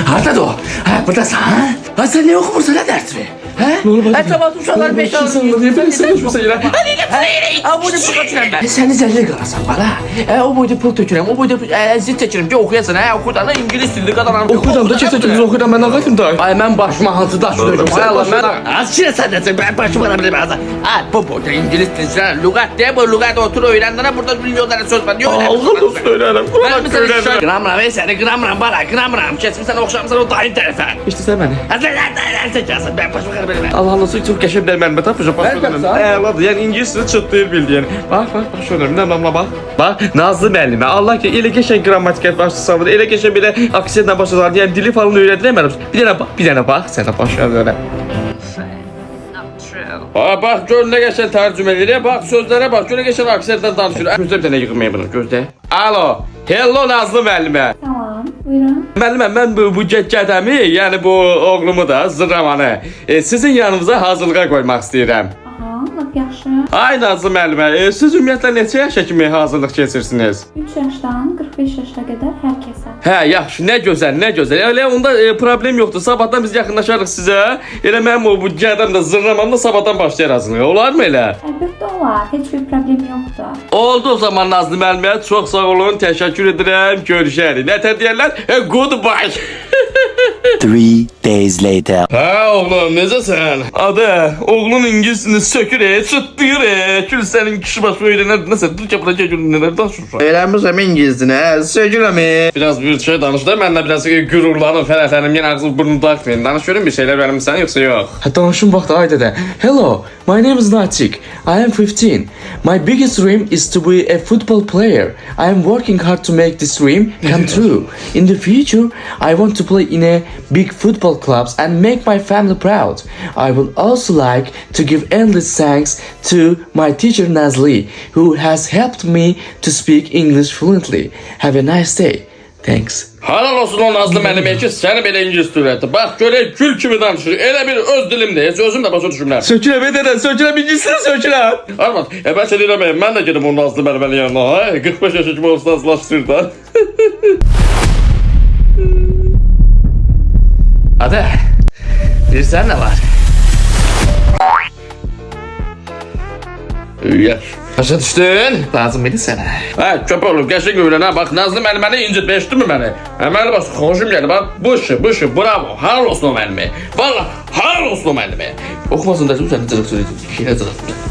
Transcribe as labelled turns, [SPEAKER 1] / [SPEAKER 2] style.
[SPEAKER 1] Hardadır o? Ha, buradasın ha? Ha, sen ne okumursan ne dersini? Ha?
[SPEAKER 2] Ne olur bacım?
[SPEAKER 1] Sabah uşaqlar 5 alır. Ha, boyda pul tökürəm ben. Səni zəlli qalasan bana. O boyda pul tökürəm, o boyda əziyyət çəkirəm ki, oxuyasan ha. Oxudan da ingilis dilli qadanan.
[SPEAKER 2] Oxuyuram da kesə kimi oxuyuram mən ağayım da.
[SPEAKER 1] Ay, mən başıma hansı daş döküm? Ay Allah, mən az şey sənəsən, mən başıma da bilməm azı. Ha, bu boyda ingilis dilli, lüğət deyə bu lüğət otur öyrəndənə burada milyonlara söz var.
[SPEAKER 2] Allah dost öyrənəm.
[SPEAKER 1] Mən səni qıramıram, səni qıramıram bana, qıramıram. Keçmişsən oxşamısan o dayın tərəfə.
[SPEAKER 2] İşte sən məni.
[SPEAKER 1] Sən çəkəsən, mən başıma qara bilməm.
[SPEAKER 2] Allah Allah çok qəşəng bir mənbə tapmışam. Əladır. Yəni ingilis dili çıtlayır bildiyin. Bax şöyle namla bax. Bax Nazlı müəllimə Allah ki elə qəşəng qrammatik başlasam da elə qəşəng belə aksentlə başlasam yəni dili falan öyrədirəm. Bir dənə bax, sən də başla belə. Bax gör nə qəşəng tərcümə edir. Bax sözlərə bax, gör nə qəşəng aksentlə danışır. Gözlə bir dənə yığmayım bunu, gözlə. Alo. Hello Nazlı müəllimə.
[SPEAKER 3] Tamam, buyurun.
[SPEAKER 2] Müəlliməm, mən bu gədəmi, yəni bu oğlumu da, Zırramanı sizin yanınıza hazırlığa qoymaq istəyirəm.
[SPEAKER 3] Aha, lap yaxşı.
[SPEAKER 2] Ay Nazlı müəllimə, siz ümumiyyətlə neçə yaşa kimi hazırlıq keçirsiniz?
[SPEAKER 3] 3 yaşdan 45 yaşa qədər hər kəsə.
[SPEAKER 2] Hə, yaxşı, nə gözəl, nə gözəl. Elə onda problem yoxdur. Sabahdan biz yaxınlaşarıq sizə. Elə mənim o bu gədəm də Zırramam da sabahdan başlayır hazırlığa. Olar mı elə?
[SPEAKER 3] Əlbəttə olar, heç bir problem yoxdur.
[SPEAKER 2] Oldu o zaman Nazlı müəllimə. Çox sağ olun, təşəkkür edirəm. Görüşərik. Nətər deyirlər? Goodbye.
[SPEAKER 4] 3 days later.
[SPEAKER 2] Ha oğlum necəsən? Adı, oğlun ingilisini sökür çıtlayır Kül sənin kişi başı öyrənər. Nəsə, dur ki, bura gülün nələr danışırsan.
[SPEAKER 1] Eləmişəm ingilisini, sökürəm.
[SPEAKER 2] Biraz bir şey danış da, mən də biraz gürurlanım, fərəhlənim, yenə ağzı burnunu dağıtmayın. Danış görün bir şeylər verim sən, yoxsa yox? Hə, danışın vaxtı, ay dədə. Hello, my name is Natik. I am 15. My biggest dream is to be a football player. I am working hard to make this dream come true. In the future, I want to play in a big football clubs and make my family proud. I would also like to give endless thanks to my teacher Nazli, who has helped me to speak English fluently. Have a nice day. Thanks. Halal olsun o Nazlı müəllimə ki, səni belə ingilis öyrətdi. Bax, görək gül kimi danışır. Elə bir öz dilimdə, heç özüm də başa düşmürəm. Sökürəm, dədə, sökürəm, ingilisini sökürəm. Armad, bəlkə deyirəm, mən də gedim o Nazlı müəllimənin yanına. 45 yaşa kimi ustazlaşdırır da.
[SPEAKER 1] Hadi, bilirsən nə var?
[SPEAKER 2] Yaş.
[SPEAKER 1] Başa düşdün? Lazım idi sənə.
[SPEAKER 2] Hə, köpək olub, qəşəng öyrən, ha. Bax, Nazlı müəlliməni incitmə, eşitdin mi məni? Əməli bax, xoşum gəlir, bax, bu işi, bravo, halal olsun o müəllimi. Valla, halal olsun o müəllimi.
[SPEAKER 1] Oxumasın da, sən cırıq söyləyəcək. Bir şeylə cırıq.